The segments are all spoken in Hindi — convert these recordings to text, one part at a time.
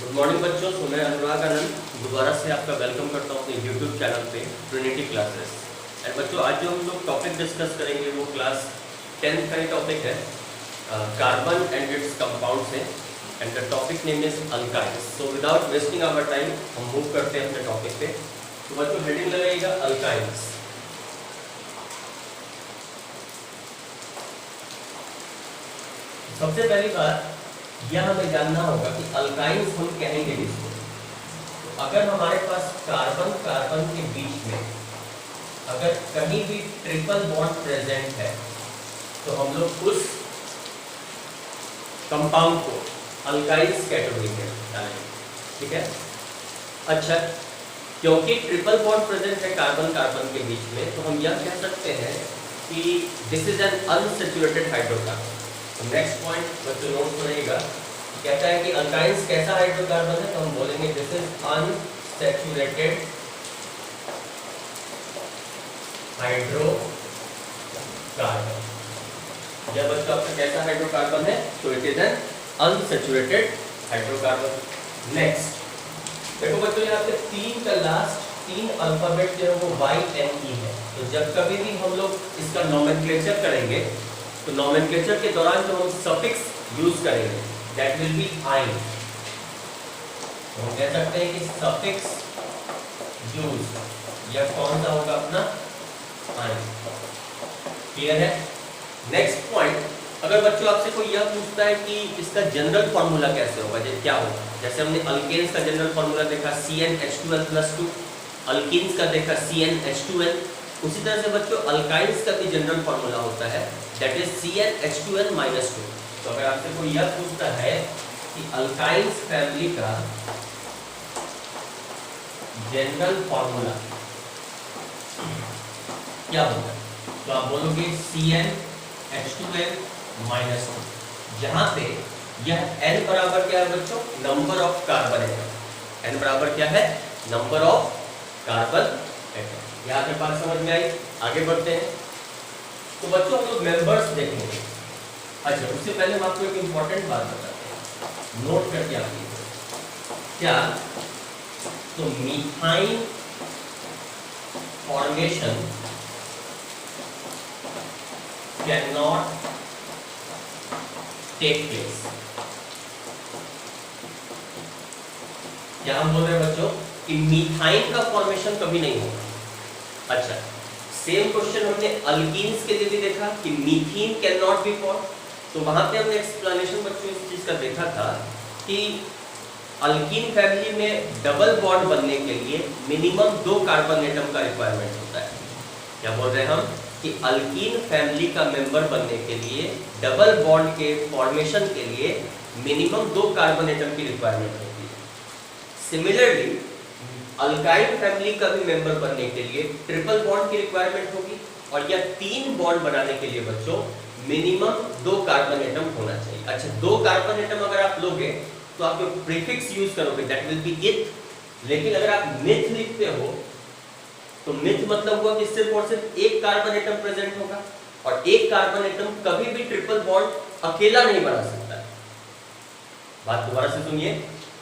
गुड मॉर्निंग बच्चों, तो मैं अनुराग आनंद दोबारा से आपका वेलकम करता हूँ अपने यूट्यूब चैनल पे ट्रिनिटी क्लासेस। एंड बच्चों, आज जो हम लोग टॉपिक डिस्कस करेंगे वो क्लास 10th का ही टॉपिक है, कार्बन एंड इट्स कंपाउंड्स है। And the topic name is alkynes. So without wasting our time हम मूव करते हैं अपने टॉपिक पे। तो बच्चों हेडिंग लगाइएगा अल्काइन्स। सबसे पहली बात यह हमें जानना होगा कि अल्काइन्स हम कहेंगे किसको। तो अगर हमारे पास कार्बन कार्बन के बीच में अगर कहीं भी ट्रिपल बॉन्ड प्रेजेंट है तो हम लोग उस कंपाउंड को अल्काइन्स कैटेगरी में डालेंगे। ठीक है। अच्छा, क्योंकि ट्रिपल बॉन्ड प्रेजेंट है कार्बन कार्बन के बीच में, तो हम यह कह सकते हैं कि this is an unsaturated hydrocarbon. तो नेक्स्ट पॉइंट बच्चों नोट करिएगा, कहता है कि अल्काइन्स कैसा हाइड्रोकार्बन है, तो हम बोलेंगे दिस इज अनसैचुरेटेड हाइड्रोकार्बन। जब बच्चों आपका कैसा हाइड्रोकार्बन है, तो it is an unsaturated hydrocarbon. Next देखो बच्चों, यहाँ पे 3 का लास्ट 3 अल्फाबेट जो है वो YNE है। तो जब कभी भी हम लोग इसका नोमेनक्लेचर करेंगे तो नोमेनक्लेचर के दौरान जो हम सफिक्स यूज करेंगे दैट विल बी आइन। तो हम कह सकते हैं कि सफिक्स यूज यह कौन सा होगा अपना आइन। क्लियर है। नेक्स्ट पॉइंट, अगर बच्चों आपसे कोई यह पूछता है कि इसका जनरल फॉर्मूला कैसे होगा, जैसे क्या होगा, जैसे हमने अल्केन्स का जनरल फॉर्मूला देखा CnH2n+2, अल्कीन्स का देखा CnH2n, उसी तरह से बच्चों अल्काइन्स का भी जनरल फॉर्मूला होता है दैट इज CnH2n-2। तो अगर आपसे कोई यह पूछता है कि अल्काइन्स फैमिली का जनरल फॉर्मूला क्या होगा, तो आप बोलोगे CnH2n-2, जहां पे यह n बराबर क्या है बच्चों, number of carbon atom. n बराबर क्या है, नंबर ऑफ कार्बन एटम। यहाँ पे बात समझ में आई। आगे बढ़ते हैं। तो बच्चों हम लोग मेंबर्स देखेंगे। अच्छा, उससे पहले हम आपको एक इंपॉर्टेंट बात बताते हैं, नोट करके आइए। क्या, तो methyne formation can not take place. क्या हम बोल रहे हैं बच्चों कि मीथाइन का फॉर्मेशन कभी नहीं होगा। अच्छा, सेम क्वेश्चन हमने अल्कीन्स के लिए भी देखा कि methane can not be form. तो वहां पे हमने एक्सप्लेनेशन बच्चों इस चीज का देखा था कि अल्कीन फैमिली में डबल बॉन्ड बनने के लिए मिनिमम 2 कार्बन एटम का रिक्वायरमेंट होता है। क्या बोल रहे हैं हम कि अल्कीन फैमिली का मेंबर बनने के लिए डबल बॉन्ड के फॉर्मेशन के लिए मिनिमम 2 कार्बन एटम की रिक्वायरमेंट होती है। सिमिलरली अल्काइल फैमिली का भी मेंबर बनने के लिए ट्रिपल बॉन्ड की रिक्वायरमेंट होगी, और यह 3 बॉन्ड बनाने के लिए बच्चों मिनिमम 2 कार्बन एटम होना चाहिए। अच्छा, 2 कार्बन एटम अगर आप लोगे तो आप जो प्रीफिक्स यूज करोगे दैट विल बी इथ। लेकिन अगर आप मिथ लिखते हो तो मिथ मतलब हुआ कि सिर्फ और सिर्फ 1 कार्बन एटम प्रेजेंट होगा, और 1 कार्बन एटम कभी भी ट्रिपल बॉन्ड अकेला नहीं बना सकता। बात दोबारा से सुनिए,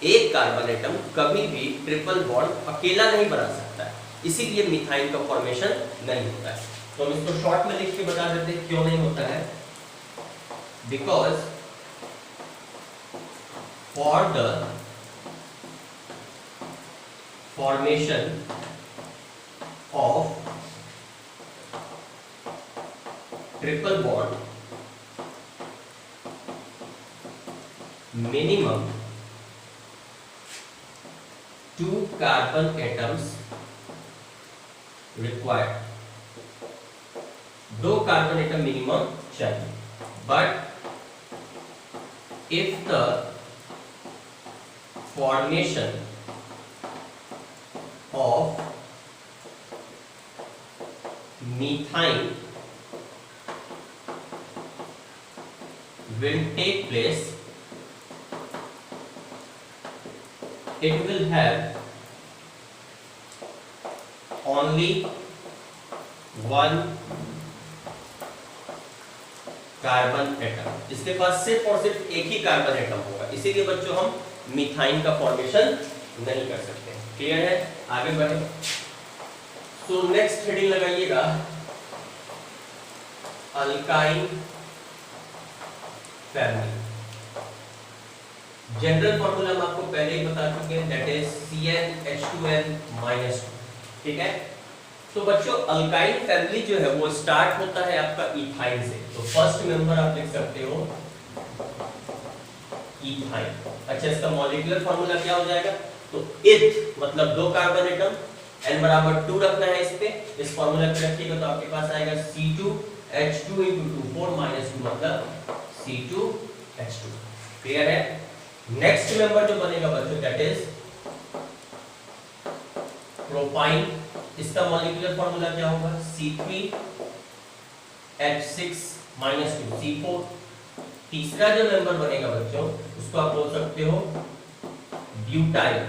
1 कार्बन एटम कभी भी ट्रिपल बॉन्ड अकेला नहीं बना सकता है, इसीलिए मिथाइन का फॉर्मेशन नहीं होता है। तो हम इसको शॉर्ट में लिख के बता देते हैं क्यों नहीं होता है। Because for the formation of triple bond minimum 2 carbon atoms required। 2 carbon atom minimum चाहिए। But if the formation of methane will take place, it will have only one carbon atom. इसके पास सिर्फ और सिर्फ एक ही कार्बन एटम होगा, इसीलिए बच्चों हम मीथाइन का फॉर्मेशन नहीं कर सकते। क्लियर है? आगे बढ़े। तो नेक्स्ट हेडिंग लगाइएगा अल्काइन फैमिली। जनरल फॉर्मूला हम आपको पहले ही बता चुके हैं, दैट इज CnH2n-2। ठीक है? तो बच्चों अल्काइन फैमिली जो है वो स्टार्ट होता है आपका इथाइन से। तो फर्स्ट मेंबर आप लिख सकते हो इथाइन। अच्छा, इसका मॉलिक्यूलर फॉर्मूला क्या हो जाएगा? तो इथ मतलब 2 कार्बन एटम, n बराबर 2 रखना है इस पे। इस फॉर्मूला पे रखिएगा तो आपके पास आएगा C2H2 * 2 4 - 2 मतलब C2H2। क्लियर है? नेक्स्ट मेंबर जो बनेगा बच्चों दैट इज प्रोपाइन। इसका मॉलिक्यूलर फॉर्मूला क्या होगा? C3H6 - 2 C4। तीसरा जो मेंबर बनेगा बच्चों उसको आप बोल सकते हो ब्यूटाइल।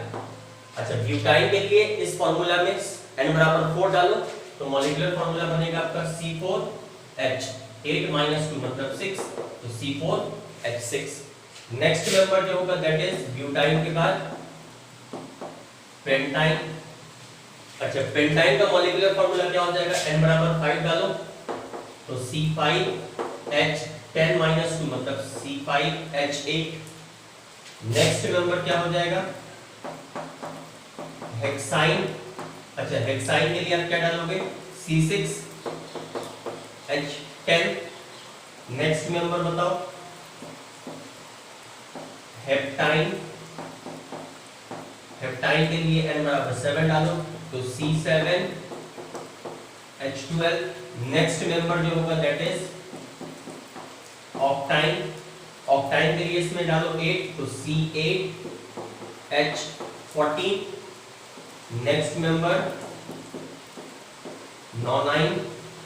अच्छा, ब्यूटाइल के लिए इस फॉर्मूला में n बराबर 4 डालो तो मॉलिक्यूलर फॉर्मूला बनेगा आपका C4H8 - 2 मतलब 6 तो C4H6। नेक्स्ट मेंबर जो होगा दैट इज ब्यूटाइल के बाद पेंटाइन। अच्छा, पेंटाइन का मॉलिक्यूलर फॉर्मूला क्या हो जाएगा? n बराबर 5 डालो तो C5H10 - 2 मतलब C5H8। नेक्स्ट मेंबर क्या हो जाएगा? हेक्साइन। अच्छा, हेक्साइन के लिए आप क्या डालोगे? C6H10। नेक्स्ट मेंबर बताओ हेप्टाइन। हेप्टाइन के लिए n बराबर 7 डालो तो C7H12। नेक्स्ट मेंबर जो होगा दैट इज ऑक्टाइन। ऑक्टाइन के लिए इसमें डालो 8 तो C8H14। Next member nonyne.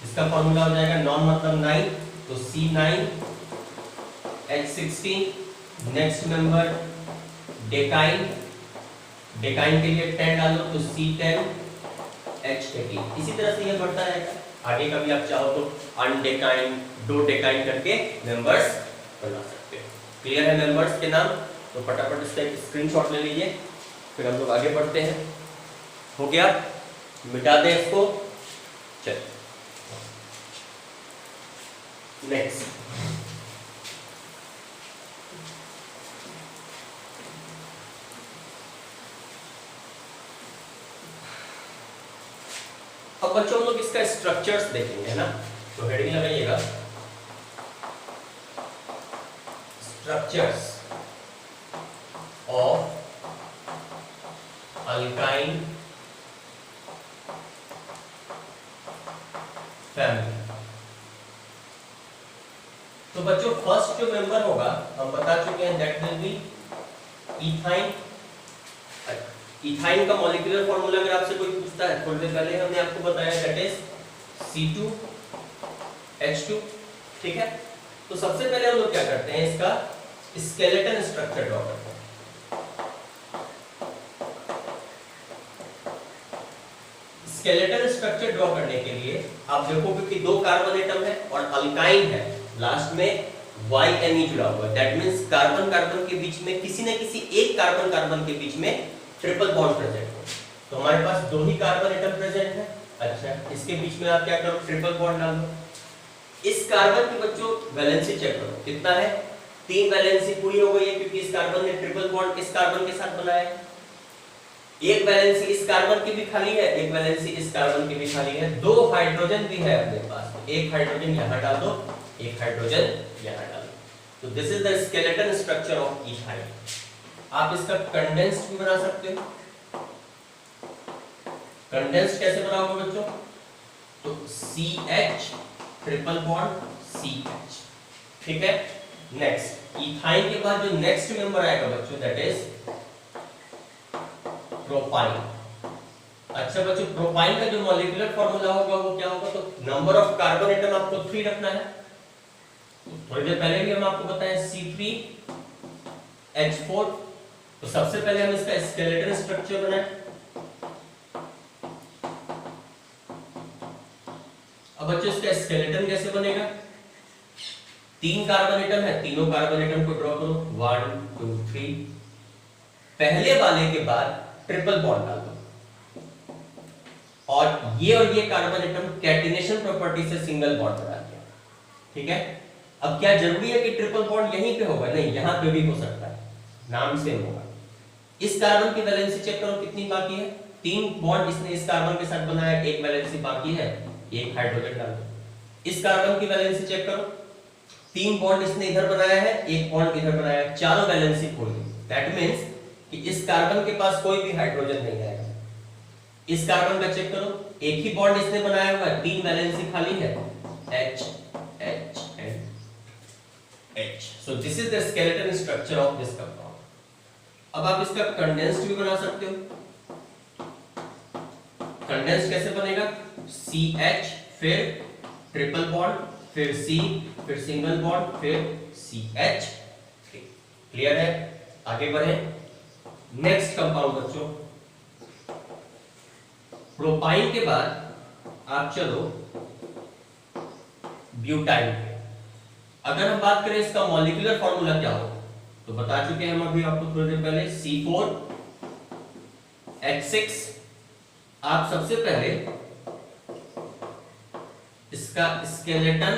इसका फॉर्मूला हो जाएगा नॉन मतलब 9 तो C9H16। Next member डेकाइन। डेकाइन के लिए 10 डालो तो C10H18। इसी तरह से ये बढ़ता रहेगा। आगे कभी आप चाहो तो अनडेकाइन, डोडेकाइन करके मेंबर्स बना सकते हो। क्लियर है मेंबर्स के नाम? तो फटाफट इसका एक स्क्रीनशॉट ले लीजिए, फिर हम लोग आगे बढ़ते हैं। हो गया? मिटा दें इसको। चल नेक्स्ट। अब बच्चों हम लोग इसका स्ट्रक्चर्स देखेंगे, है ना? तो हेडिंग लगाइएगा स्ट्रक्चर्स ऑफ अल्काइन फैमिली। तो बच्चों फर्स्ट जो मेंबर होगा हम बता चुके हैं that will be ethyne. Ethyne का मॉलिक्यूलर फॉर्मूला अगर आपसे कोई पूछता है, थोड़ी देर पहले हमने आपको बताया दैट इज C2H2। ठीक है? तो सबसे पहले हम लोग क्या करते हैं, इसका स्केलेटन स्ट्रक्चर ड्रॉ करते हैं। स्केलेटन स्ट्रक्चर ड्रॉ करने के लिए आप देखोगे कि 2 कार्बन एटम है और अल्काइन है, लास्ट में YNE जुड़ा हुआ है। दैट मींस कार्बन कार्बन के बीच में किसी न किसी एक कार्बन कार्बन के बीच में ट्रिपल बॉन्ड प्रेजेंट है। तो हमारे पास 2 ही कार्बन एटम प्रेजेंट है। अच्छा, इसके बीच में आप क्या करो? ट्रिपल बॉन्ड डाल दो। इस कार्बन की बच्चों वैलेंसी चेक करो कितना है? 3 वैलेंसी पूरी हो गई है क्योंकि इस कार्बन ने ट्रिपल बॉन्ड इस कार्बन के साथ बनाया है। एक वैलेंसी इस कार्बन की भी खाली है, एक वैलेंसी इस कार्बन की भी खाली है। 2 हाइड्रोजन भी है अपने पास, एक हाइड्रोजन यहां डाल दो, एक हाइड्रोजन यहां डाल दो। तो this is the skeleton structure of ethyne. आप इसका कंडेंस्ड भी बना सकते हो। कंडेंस्ड कैसे बनाओगे बच्चों? तो CH ट्रिपल बॉन्ड CH। ठीक है? नेक्स्ट इथाइन के बाद जो नेक्स्ट मेंबर आएगा बच्चों दैट इज प्रोपाइन। अच्छा बच्चों, प्रोपाइन का जो मॉलिक्यूलर फॉर्मूला होगा वो क्या होगा? तो नंबर ऑफ कार्बन एटम आपको 3 रखना है। थोड़ी देर पहले भी हम आपको बताया C3H4। तो सबसे पहले हम इसका स्केलेटन स्ट्रक्चर बनाएं। अब बच्चों इसका स्केलेटन कैसे बनेगा? 3 कार्बन एटम है, तीनों कार्बन एटम को ड्रॉ करो 1 2 3। पहले वाले के बाद ट्रिपल बॉन्ड डाल दो, और ये कार्बन एटम कैटिनेशन प्रॉपर्टी से सिंगल बॉन्ड बना दिया। ठीक है, अब क्या जरूरी है कि ट्रिपल बॉन्ड यहीं पे होगा? नहीं, यहां पे भी हो सकता है, नाम सेम होगा। इस कार्बन की वैलेंसी चेक करो कितनी बाकी है, 3 बॉन्ड इसने इस कार्बन के साथ बनाया, एक वैलेंसी बाकी है, एक हाइड्रोजन डाल दो। इस कार्बन की वैलेंसी चेक करो, 3 बॉन्ड इसने इधर बनाया है, एक बॉन्ड इधर बनाया है, चारों वैलेंसी फुल है। दैट मींस कि इस कार्बन के पास कोई भी हाइड्रोजन नहीं आएगा। इस कार्बन का चेक करो, एक ही बॉन्ड इसने बनाया हुआ है, 3 वैलेंसी खाली है, H H and H। So this is the skeleton structure of this compound। अब आप इसका कंडेंस्ड भी बना सकते हो। कंडेंस्ड कैसे बनेगा? CH फिर ट्रिपल बॉन्ड, फिर C, फिर सिंगल बॉन्ड, फिर CH। क्लियर है? आगे बढ़े। नेक्स्ट कंपाउंड बच्चों, प्रोपाइन के बाद आप चलो ब्यूटाइन पे। अगर हम बात करें इसका मॉलिक्यूलर फॉर्मूला क्या हो, तो बता चुके हैं हम अभी आपको थोड़ी देर पहले, C4H6। आप सबसे पहले इसका स्केलेटन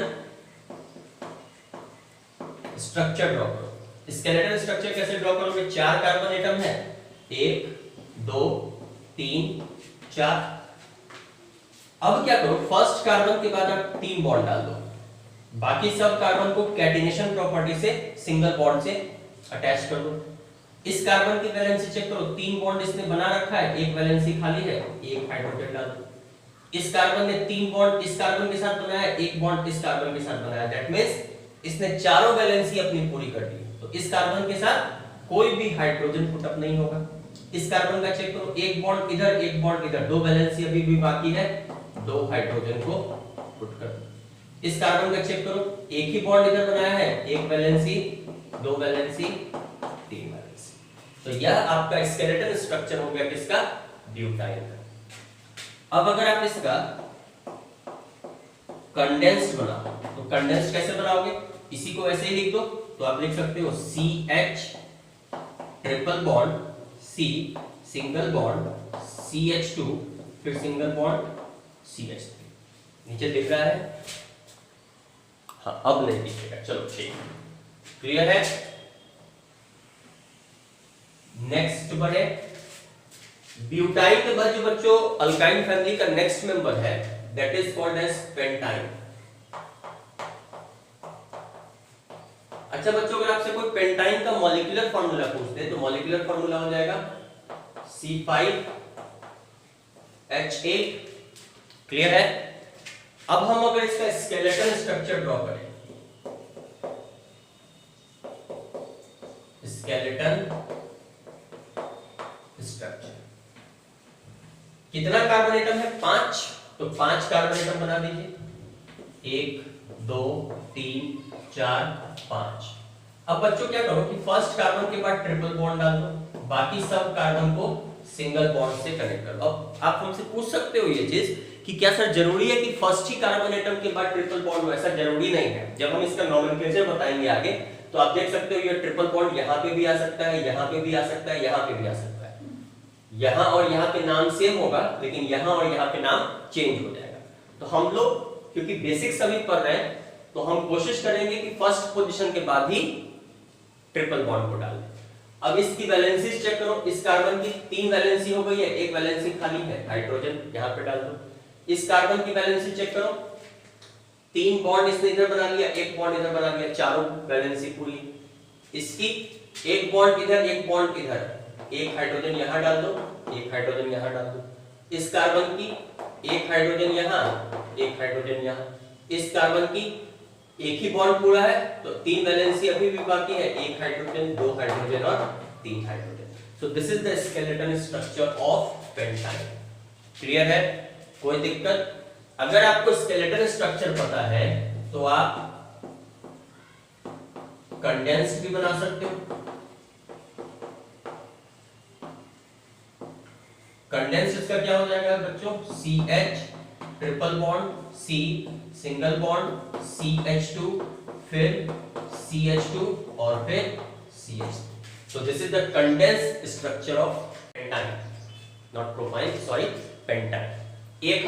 स्ट्रक्चर ड्रॉ करो। स्केलेटन स्ट्रक्चर कैसे ड्रॉ करोगे? 4 कार्बन एटम है, 1 2 3 4। अब क्या करो, फर्स्ट कार्बन के बाद आप 3 बॉन्ड डाल दो, बाकी सब कार्बन को कैटिनेशन प्रॉपर्टी से सिंगल बॉन्ड से अटैच कर दो। इस कार्बन की वैलेंसी चेक करो, 3 बॉन्ड इसने बना रखा है, एक वैलेंसी खाली है, एक हाइड्रोजन डाल दो। इस कार्बन ने 3 बॉन्ड इस कार्बन के साथ बनाया, एक बॉन्ड इस कार्बन के साथ बनाया। दैट मींस इसने चारों वैलेंसी अपनी पूरी कर दी। तो इस कार्बन के साथ कोई भी हाइड्रोजन पुटअप नहीं होगा। इस कार्बन का चेक करो, एक बॉन्ड इधर, एक बॉन्ड इधर, 2 वैलेंसी अभी भी बाकी है, 2 हाइड्रोजन को पुट कर दो। इस कार्बन का चेक करो, एक ही बॉन्ड इधर बनाया है, एक वैलेंसी, 2 वैलेंसी, 3 वैलेंसी। तो यह आपका स्केलेटन स्ट्रक्चर हो गया किसका? ब्यूटाइन का। अब अगर आप इसका कंडेंस्ड बनाओ, तो कंडेंस्ड कैसे बनाओगे? इसी को ऐसे ही लिख दो, तो आप लिख सकते हो CH triple bond, C single bond, CH2 फिर सिंगल बॉन्ड, CH3। नीचे दिख रहा है? हाँ, अब नहीं दिखेगा। चलो ठीक, क्लियर है। नेक्स्ट बढ़े। ब्यूटाइन के बाद जो बच्चों अल्काइन फैमिली का नेक्स्ट मेंबर है, that is called as pentyne. अच्छा बच्चों, अगर आपसे कोई पेंटाइन का मॉलिक्यूलर फार्मूला पूछते हैं, तो मॉलिक्यूलर फार्मूला हो जाएगा C5H8। क्लियर है? अब हम अगर इसका स्केलेटन स्ट्रक्चर ड्रॉ करें, स्केलेटन स्ट्रक्चर, कितना कार्बन एटम है? 5। तो 5 कार्बन एटम बना दीजिए, 1 2 3 4 5। अब बच्चों क्या करो कि फर्स्ट कार्बन के बाद ट्रिपल बॉन्ड डाल दो, बाकी सब कार्बन को सिंगल बॉन्ड से कनेक्ट कर दो। अब आप हमसे पूछ सकते हो ये चीज कि क्या सर जरूरी है कि फर्स्ट ही कार्बन एटम के बाद ट्रिपल बॉन्ड हो? ऐसा जरूरी नहीं है। जब हम इसका नोमेनक्लेचर बताएंगे आगे, तो आप देख सकते हो ये ट्रिपल बॉन्ड यहाँ पे भी आ सकता है, यहाँ पे भी आ सकता है, यहाँ पे भी आ सकता है। यहाँ और यहाँ पे नाम सेम होगा, लेकिन यहाँ और यहाँ पे नाम चेंज हो जाएगा। तो हम लोग क्योंकि बेसिक्स अभी पढ़ रहे हैं, तो हम कोशिश करेंगे कि फर्स्ट पोजीशन के बाद ही ट्रिपल बॉन्ड को डाल दें। अब इसकी वैलेंसी चेक करो, इस कार्बन की 3 वैलेंसी हो गई है, एक वैलेंसी खाली है, हाइड्रोजन यहाँ पे डाल दो। इस कार्बन की वैलेंसी चेक करो, 3 बॉन्ड इसने इधर बना लिया, एक बॉन्ड इधर बना लिया, चारों वैलेंसी पूरी। इसकी एक बॉन्ड इधर, एक बॉन्ड इधर, एक हाइड्रोजन यहाँ डाल दो, एक हाइड्रोजन यहाँ डाल दो। इस कार्बन की एक हाइड्रोजन यहाँ, एक हाइड्रोजन यहाँ। इस कार्बन की एक ही बॉन्ड पूरा है, तो 3 वैलेंसी अभी भी बाकी है, एक हाइड्रोजन, 2 हाइड्रोजन और 3 hydrogen. So this is the skeleton structure of pentyne. Clear है? कोई दिक्कत? अगर आपको स्केलेटन स्ट्रक्चर पता है तो आप कंडेंस्ड भी बना सकते हो। कंडेंस्ड इसका क्या हो जाएगा बच्चों? CH triple bond, C single bond, CH2 फिर CH2 और फिर CH3। So this is the condensed structure of pentane, not propyne, sorry, pentane. एक